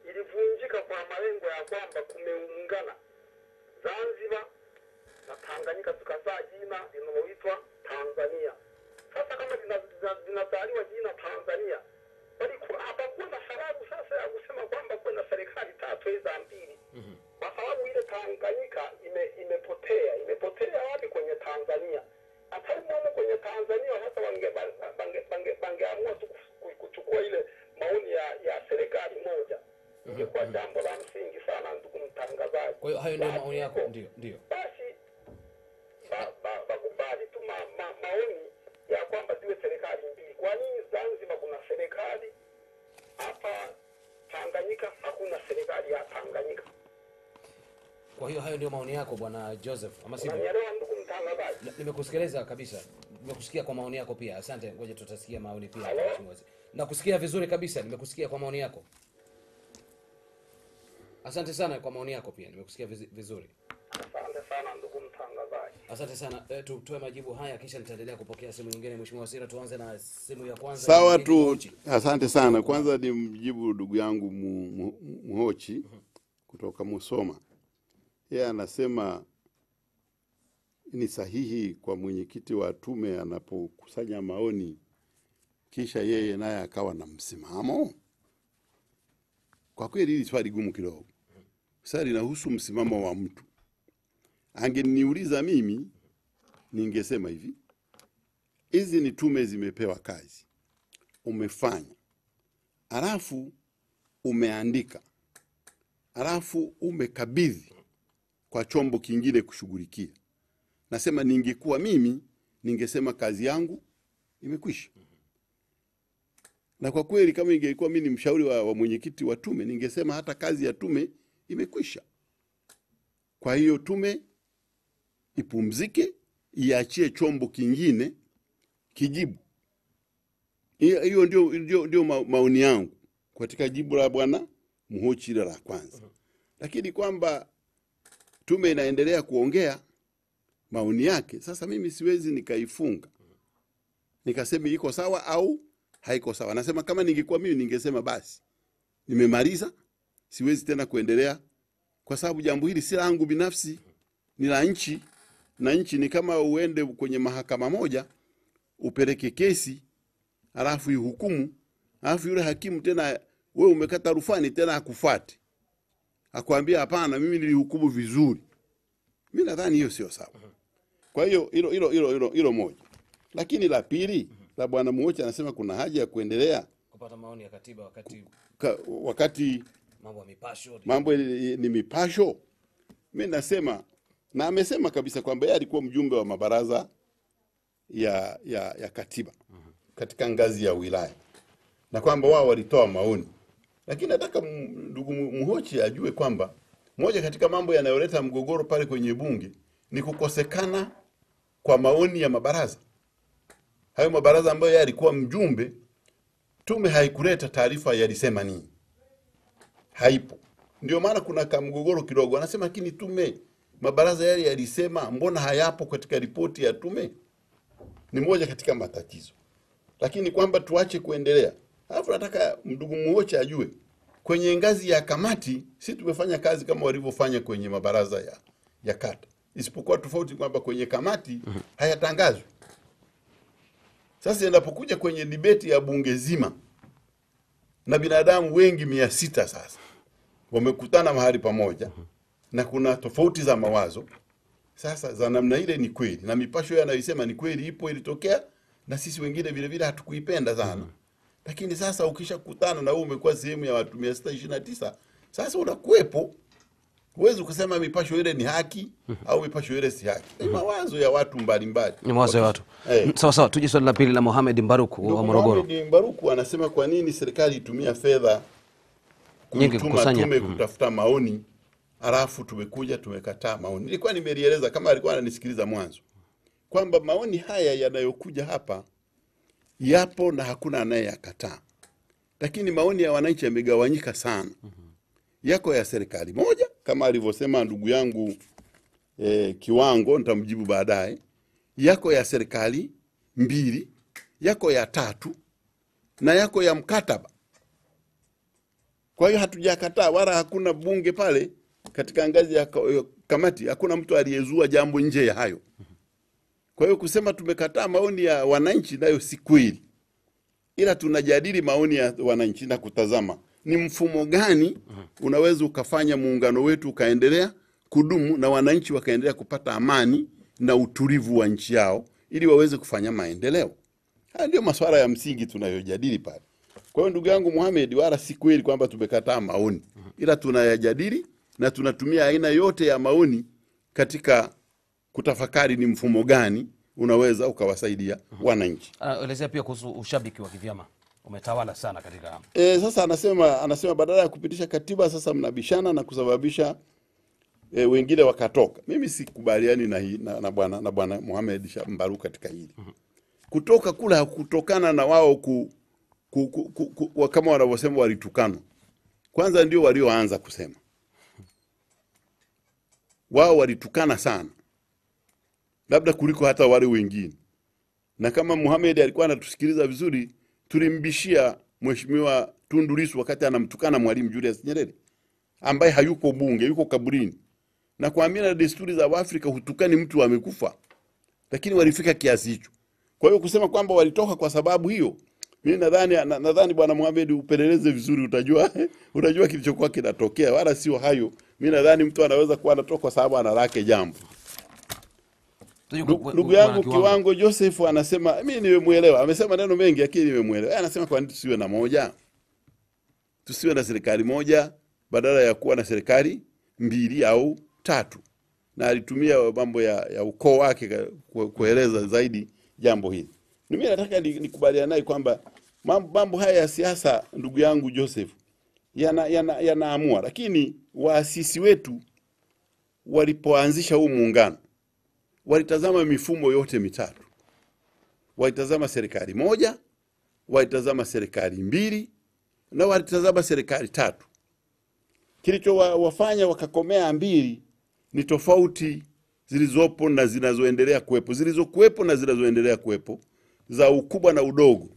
ilivunjika kwa malengo ya kwamba kumeungana Zanzibar na Tanganyika tukazaa jina linaloitwa Tanzania. Sasa kama linazaliwa jina Tanzania, bali hapakuwa na sababu sasa ya kusema kwamba kuna serikali tatu za mbili. Kwa sababu ile Tanganyika imepotea wapi kwenye Tanzania? Hata mmoja kwenye Tanzania hata wangeamua kuchukua ile maoni ya serikali moja. Ingekuwa jambo la msingi sana, ndugu mtangazaji. Kwa hiyo hayo ndio maoni yako? Ndio. Basi bakubali tu maoni ya kwamba ziwe serikali mbili. Kwa nini Zanzibar kuna serikali, hapa Tanganyika hakuna serikali ya Tanganyika? Kwa hiyo hayo ndio maoni yako bwana Joseph, ama sivyo? Unanielewa ndugu mtangazaji? Nimekusikiliza kabisa. Nimekusikia kwa maoni yako pia. Asante, ngoja tutasikia maoni pia. Nakusikia vizuri kabisa, nimekusikia kwa maoni yako. Asante sana kwa maoni yako pia, nimekusikia vizuri. Asante sana ndugu mtangazaji. Asante sana. Tutoe majibu haya kisha nitaendelea kupokea simu nyingine. Mheshimiwa Wasira, tuanze na simu ya kwanza. Sawa tu. Asante sana. Kwanza ni mjibu ndugu yangu Muhochi kutoka Musoma. Yeye anasema ni sahihi kwa mwenyekiti wa tume anapokusanya maoni kisha yeye naye akawa na msimamo. Kwa kweli hili swali gumu kidogo. Sasa linahusu msimamo wa mtu. Angeniuliza mimi ningesema hivi: hizi ni tume zimepewa kazi, umefanya, alafu umeandika, alafu umekabidhi kwa chombo kingine kushughulikia. Nasema ningekuwa mimi ningesema kazi yangu imekwisha. Na kwa kweli kama ingekuwa mimi ni mshauri wa mwenyekiti wa tume, ningesema hata kazi ya tume imekwisha. Kwa hiyo tume ipumzike, iachie chombo kingine kijibu. Hiyo ndio maoni yangu katika jibu la bwana Muhochi la kwanza. Lakini kwamba tume inaendelea kuongea maoni yake, sasa mimi siwezi nikaifunga nikasema iko sawa au haiko sawa. Nasema kama ningekuwa mimi ningesema basi nimemaliza, siwezi tena kuendelea, kwa sababu jambo hili si langu binafsi, ni la nchi. Na nchi ni kama uende kwenye mahakama moja upeleke kesi alafu ihukumu, alafu yule hakimu tena wewe umekata rufani tena akufuate akwambia hapana, mimi nilihukumu vizuri. Mimi nadhani hiyo sio sawa. Kwa hiyo hilo moja. Lakini la pili la bwana Muhochi anasema kuna haja ya kuendelea kupata maoni ya katiba wakati mambo ni mipasho. Mimi nasema, na amesema kabisa kwamba yeye alikuwa mjumbe wa mabaraza ya katiba katika ngazi ya wilaya na kwamba wao walitoa maoni. Lakini nataka ndugu Muhochi ajue kwamba moja katika mambo yanayoleta mgogoro pale kwenye bunge ni kukosekana kwa maoni ya mabaraza. Hayo mabaraza ambayo yeye alikuwa mjumbe, tume haikuleta taarifa yalisema nini. Haipo. Ndio maana kuna kamgogoro kidogo. Anasema lakini tume, mabaraza yale yalisema, mbona hayapo katika ripoti ya tume? Ni moja katika matatizo. Lakini kwamba tuache kuendelea. Alafu nataka ndugu Muocha ajue, kwenye ngazi ya kamati si tumefanya kazi kama walivyofanya kwenye mabaraza ya kata. Isipokuwa tofauti kwamba kwenye kamati hayatangazwi. Sasa inapokuja kwenye debate ya bunge zima na binadamu wengi 600 sasa wamekutana mahali pamoja na kuna tofauti za mawazo, sasa za namna ile ni kweli, na mipasho yanayosema ni kweli, ipo, ilitokea, na sisi wengine vile vile hatukuipenda sana. Lakini sasa ukishakutana na wewe umekuwa sehemu ya watu 629, sasa unakuepo. Huwezi kusema mipasho ile ni haki au mipasho ile si haki. Ni mawazo ya watu mbalimbali. Ni mawazo ya watu. Sawa sawa, tuje swali la pili la Mohamed Mbaruku wa Morogoro. Mohamed Mbaruku anasema kwa nini serikali itumia fedha nyingi kukusanya tume kutafuta maoni, alafu tumekuja tumekataa maoni. Nilikuwa nimelieleza kama alikuwa ananisikiliza mwanzo, kwamba maoni haya yanayokuja hapa yapo na hakuna anayeyakataa. Lakini maoni ya wananchi yamegawanyika sana. Yako ya serikali moja kama alivyosema ndugu yangu Kiwango, nitamjibu baadaye. Yako ya serikali 2, yako ya 3, na yako ya mkataba. Kwa hiyo hatujakataa, wala hakuna bunge pale katika ngazi ya kamati, hakuna mtu aliyezua jambo nje ya hayo. Kwa hiyo kusema tumekataa maoni ya wananchi nayo si kweli. Ila tunajadili maoni ya wananchi na kutazama ni mfumo gani unaweza ukafanya muungano wetu ukaendelea kudumu na wananchi wakaendelea kupata amani na utulivu wa nchi yao ili waweze kufanya maendeleo. Haya ndio masuala ya msingi tunayojadili pale. Kwa hiyo ndugu yangu Mohamed, wala si kweli kwamba tumekataa maoni, ila tunayajadili na tunatumia aina yote ya maoni katika kutafakari ni mfumo gani unaweza ukawasaidia wananchi. Elezea pia kuhusu ushabiki wa kivyama. Umetawala sana katika sasa anasema badala ya kupitisha katiba sasa mnabishana na kusababisha wengine wakatoka. Mimi sikubaliani na hii na bwana Mohamed Mbaruku katika hili. Kutoka kula hakutokana na wao kama wanavyosema walitukana. Kwanza ndio walioanza kusema. Wao walitukana sana, labda kuliko hata wale wengine. Na kama Mohamed alikuwa anatusikiliza vizuri, tulimbishia Mheshimiwa Tundu Lissu wakati anamtukana Mwalimu Julius Nyerere, ambaye hayuko bunge, yuko kaburini. Na kwa mila na desturi za Afrika hutukani mtu amekufa. Lakini walifika kiasi hicho. Kwa hiyo kusema kwamba walitoka kwa sababu hiyo, mimi nadhani bwana Mohamed upeleleze vizuri, utajua kilichokuwa kinatokea, wala sio hayo. Mimi nadhani mtu anaweza kuwa anatoka kwa sababu analake jambo. Ndugu yangu Kiwango Joseph anasema, mimi nimemuelewa, amesema neno mengi lakini nimemuelewa. Anasema kwa nini tusiwe na moja? Tusiwe na serikali moja badala ya kuwa na serikali 2 au 3. Na alitumia mambo ya ukoo wake kueleza zaidi jambo hili. Mimi nataka nikubaliana naye kwamba mambo haya ya siasa, ndugu yangu Joseph, yanaamua. Lakini waasisi wetu walipoanzisha huu muungano walitazama mifumo yote mitatu. Walitazama serikali moja, walitazama serikali 2, na walitazama serikali 3. Kilichowafanya wakakomea 2 ni tofauti zilizopo na zinazoendelea kuwepo, zilizokuwepo na zinazoendelea kuwepo, za ukubwa na udogo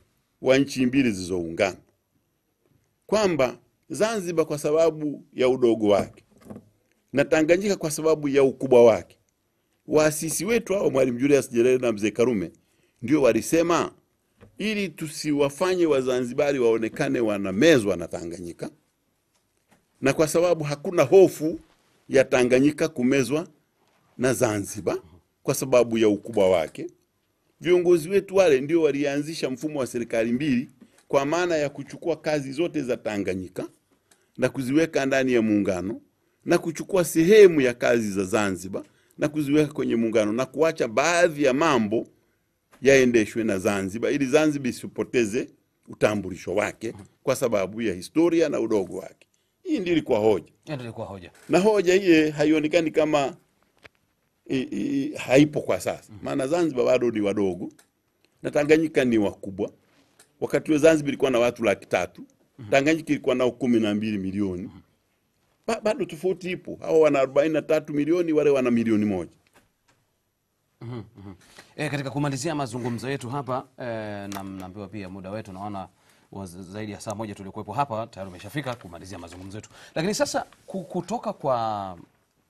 wa nchi 2 zilizoungana. Kwamba Zanzibar kwa sababu ya udogo wake na Tanganyika kwa sababu ya ukubwa wake, waasisi wetu hao Mwalimu Julius Nyerere na Mzee Karume ndio walisema ili tusiwafanye Wazanzibari waonekane wanamezwa na Tanganyika, na kwa sababu hakuna hofu ya Tanganyika kumezwa na Zanzibar kwa sababu ya ukubwa wake, viongozi wetu wale ndio walianzisha mfumo wa serikali 2 kwa maana ya kuchukua kazi zote za Tanganyika na kuziweka ndani ya muungano, na kuchukua sehemu ya kazi za Zanzibar na kuziweka kwenye muungano, na kuacha baadhi ya mambo yaendeshwe na Zanzibar ili Zanzibar isipoteze utambulisho wake kwa sababu ya historia na udogo wake. Hii ndio ilikuwa hoja. Na hoja hii haionekani kama haipo kwa sasa. Maana Zanzibar bado ni wadogo na Tanganyika ni wakubwa. Wakati wa Zanzibar ilikuwa na watu 300,000, Tanganyika ilikuwa na 12 milioni. Bado tofauti ipo. Hao wana 43 milioni, wale wana milioni moja. Katika kumalizia mazungumzo yetu hapa na naambiwa pia muda wetu naona zaidi ya saa moja tulikuwepo hapa tayari umeshafika kumalizia mazungumzo yetu. Lakini sasa kutoka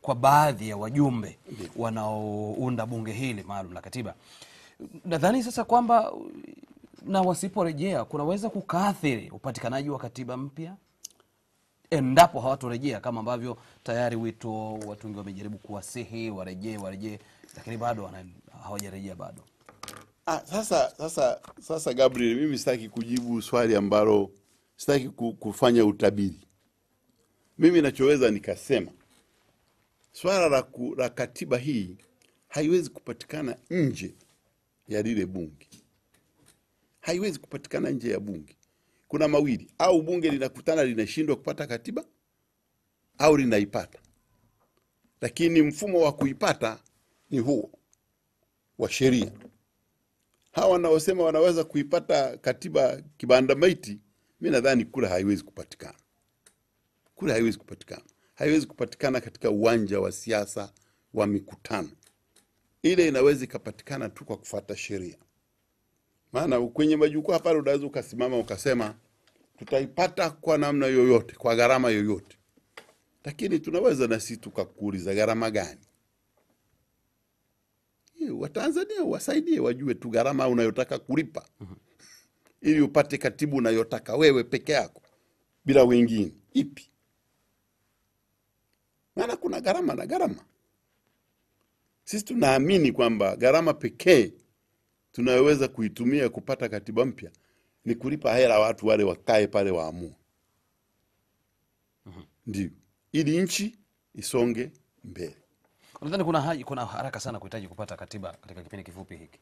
kwa baadhi ya wajumbe wanaounda bunge hili maalum la katiba, nadhani sasa kwamba na wasiporejea kunaweza kukaathiri upatikanaji wa katiba mpya endapo hawatorejea, kama ambavyo tayari wito watu wengi wamejaribu kuwasihi warejee, lakini bado hawajarejea bado. Sasa Gabriel, mimi sitaki kujibu swali ambalo sitaki kufanya utabiri. Mimi nachoweza nikasema swala la katiba hii haiwezi kupatikana nje ya lile bunge. Haiwezi kupatikana nje ya bunge. Kuna mawili, au bunge linakutana linashindwa kupata katiba au linaipata. Lakini mfumo wa kuipata ni huo wa sheria. Hawa wanaosema wanaweza kuipata katiba kibandamaiti, mimi nadhani kule haiwezi kupatikana. Kule haiwezi kupatikana. Haiwezi kupatikana katika uwanja wa siasa wa mikutano. Ile inaweza kupatikana tu kwa kufuata sheria. Maana kwenye majukwaa pale unaweza ukasimama ukasema tutaipata kwa namna yoyote, kwa gharama yoyote. Lakini tunaweza na sisi tukakuuliza gharama gani? Watanzania wasaidie wajue tu gharama unayotaka kulipa. Ili upate katibu unayotaka wewe peke yako bila wengine. Ipi? Maana kuna gharama na gharama. Sisi tunaamini kwamba gharama pekee tunayoweza kuitumia kupata katiba mpya ni kulipa hela watu wale wakae pale waamue. Ndio. Ili nchi isonge mbele. Nadhani kuna haraka sana kuhitaji kupata katiba katika kipindi kifupi hiki.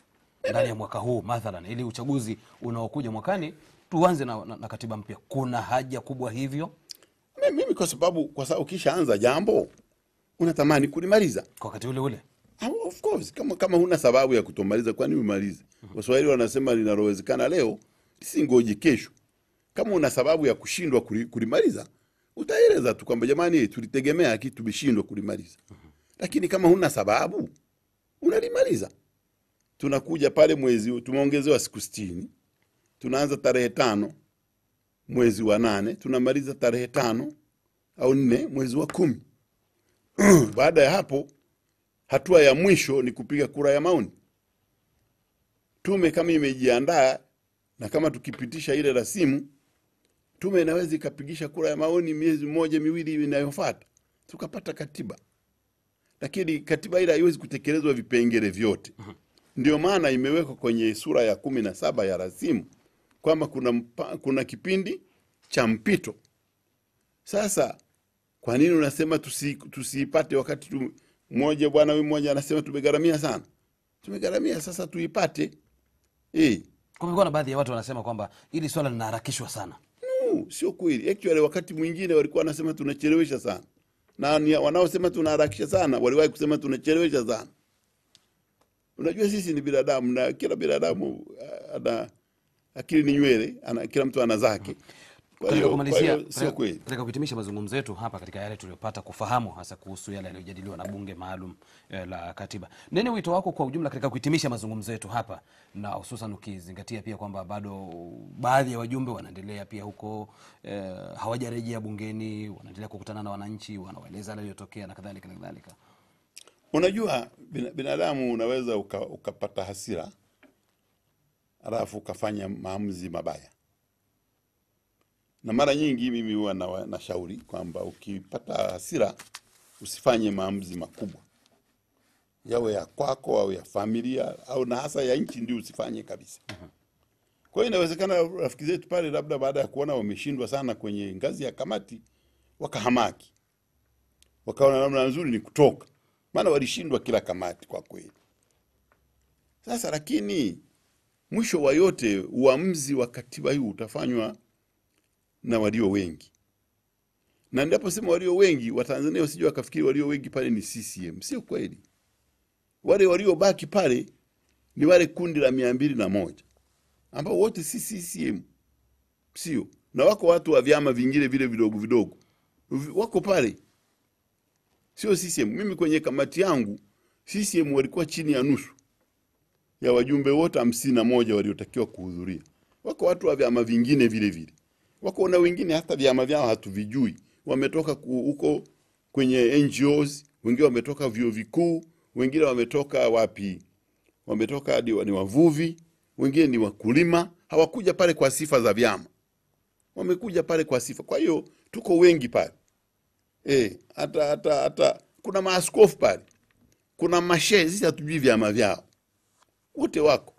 Ndani ya mwaka huu mathalan, ili uchaguzi unaokuja mwakani tuanze na katiba mpya. Kuna haja kubwa hivyo? Mimi kwa sababu ukishaanza jambo unatamani kulimaliza kwa wakati ule ule. Of course, kama huna sababu ya kutomaliza kwani umalize? Waswahili wanasema linalowezekana leo lisingoje kesho. Kama una sababu ya kushindwa kulimaliza, utaeleza tu kwamba jamani tulitegemea kitu tumeshindwa kulimaliza. Lakini kama huna sababu, unalimaliza. Tunakuja pale mwezi, tumeongezewa siku 60. Tunaanza tarehe 5 mwezi wa 8, tunamaliza tarehe 5 au 4 mwezi wa 10. Baada ya hapo, hatua ya mwisho ni kupiga kura ya maoni. Tume kama imejiandaa na kama tukipitisha ile rasimu, tume inaweza ikapigisha kura ya maoni miezi 1-2 inayofuata, tukapata katiba. Lakini katiba ile haiwezi kutekelezwa vipengele vyote. Ndio maana imewekwa kwenye sura ya 17 ya rasimu kwamba kuna kipindi cha mpito. Sasa kwa nini unasema tusiipate wakati mmoja anasema tumegharamia sana? Tumegharamia, sasa tuipate. Kumekuwa na baadhi ya watu wanasema kwamba ili swala linaharakishwa sana. No, sio kweli. Actually wakati mwingine walikuwa wanasema tunachelewesha sana. Na wanaosema tunaharakisha sana waliwahi kusema tunachelewesha sana. Unajua sisi ni binadamu na kila binadamu ana akili ni nywele, kila mtu ana zake. Kwa hiyo sio kweli. Katika kuhitimisha mazungumzo yetu hapa katika yale tuliyopata kufahamu hasa kuhusu yale yaliyojadiliwa na bunge maalum la katiba. Nini wito wako kwa ujumla katika kuhitimisha mazungumzo yetu hapa, na hususan ukizingatia pia kwamba bado baadhi ya wajumbe wanaendelea pia huko hawajarejea bungeni, wanaendelea kukutana na wananchi, wanawaeleza yale yaliyotokea na kadhalika na kadhalika. Unajua binadamu unaweza ukapata hasira alafu ukafanya maamuzi mabaya. Na mara nyingi mimi huwa nashauri kwamba ukipata hasira usifanye maamuzi makubwa. Yawe ya kwako au ya familia au na hasa ya nchi, ndio usifanye kabisa. Kwa hiyo inawezekana rafiki zetu pale labda baada ya kuona wameshindwa sana kwenye ngazi ya kamati wakahamaki. Wakaona namna nzuri ni kutoka. Maana walishindwa kila kamati kwa kweli. Sasa lakini mwisho wa yote uamuzi wa katiba hii utafanywa na walio wengi. Na ndipo sema walio wengi, Watanzania wasije wakafikiri walio wengi pale ni CCM. Sio kweli. Wale waliobaki pale ni wale kundi la 201 ambao wote si CCM. Sio. Na wako watu wa vyama vingine vile vidogo vidogo wako pale. sio CCM. Mimi kwenye kamati yangu CCM walikuwa chini ya nusu ya wajumbe wote 51 waliotakiwa kuhudhuria. Wako watu wa vyama vingine vile vile, wako na wengine hata vyama vyao hatuvijui, wametoka huko kwenye NGOs, wengine wametoka vyuo vikuu, wengine wametoka wapi, wametoka hadi ni wavuvi, wengine ni wakulima. Hawakuja pale kwa sifa za vyama, wamekuja pale kwa sifa. Kwa hiyo tuko wengi pale. Hata kuna maaskofu pale, kuna mashehe, sisi hatujui vyama vyao, wote wako.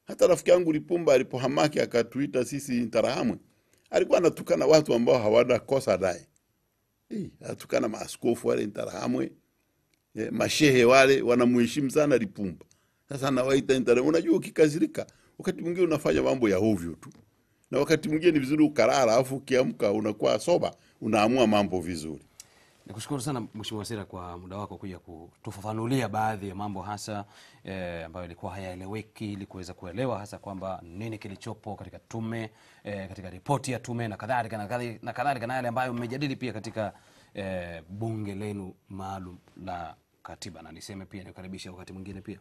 Hata rafiki yangu Lipumba alipohamaki akatuita sisi Interahamwe, alikuwa anatukana watu ambao hawana kosa naye. Anatukana maaskofu wale Interahamwe, mashehe wale wanamheshimu sana Lipumba. Sasa anawaita Interahamwe. Unajua ukikazirika wakati mwingine unafanya mambo ya ovyo tu, na wakati mwingine ni vizuri ukarara, afu ukiamka unakuwa soba, unaamua mambo vizuri. Nikushukuru sana Mheshimiwa Wasira kwa muda wako kuja kutufafanulia baadhi ya mambo hasa ambayo ilikuwa hayaeleweki, ili kuweza kuelewa hasa kwamba nini kilichopo katika tume, katika ripoti ya tume na kadhalika na yale ambayo mmejadili pia katika bunge lenu maalum la katiba. Na niseme pia nikaribisha wakati mwingine pia.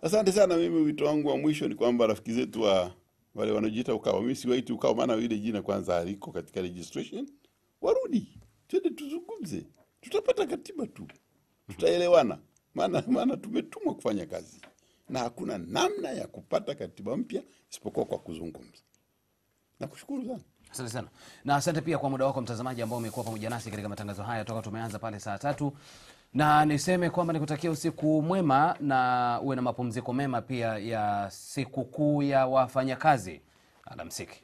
Asante sana. Mimi wito wangu wa mwisho ni kwamba rafiki zetu wale wanaojiita UKAWA, mimi siwaiti UKAWA maana ile jina kwanza haliko katika registration, warudi twende tuzungumze, tutapata katiba tu, tutaelewana. Maana tumetumwa kufanya kazi na hakuna namna ya kupata katiba mpya isipokuwa kwa kuzungumza. Nakushukuru sana. Asante sana. Na asante pia kwa muda wako mtazamaji ambao umekuwa pamoja nasi katika matangazo haya toka tumeanza pale saa 3. Na niseme kwamba nikutakia usiku mwema na uwe na mapumziko mema pia ya siku kuu ya wafanyakazi. Alamsiki.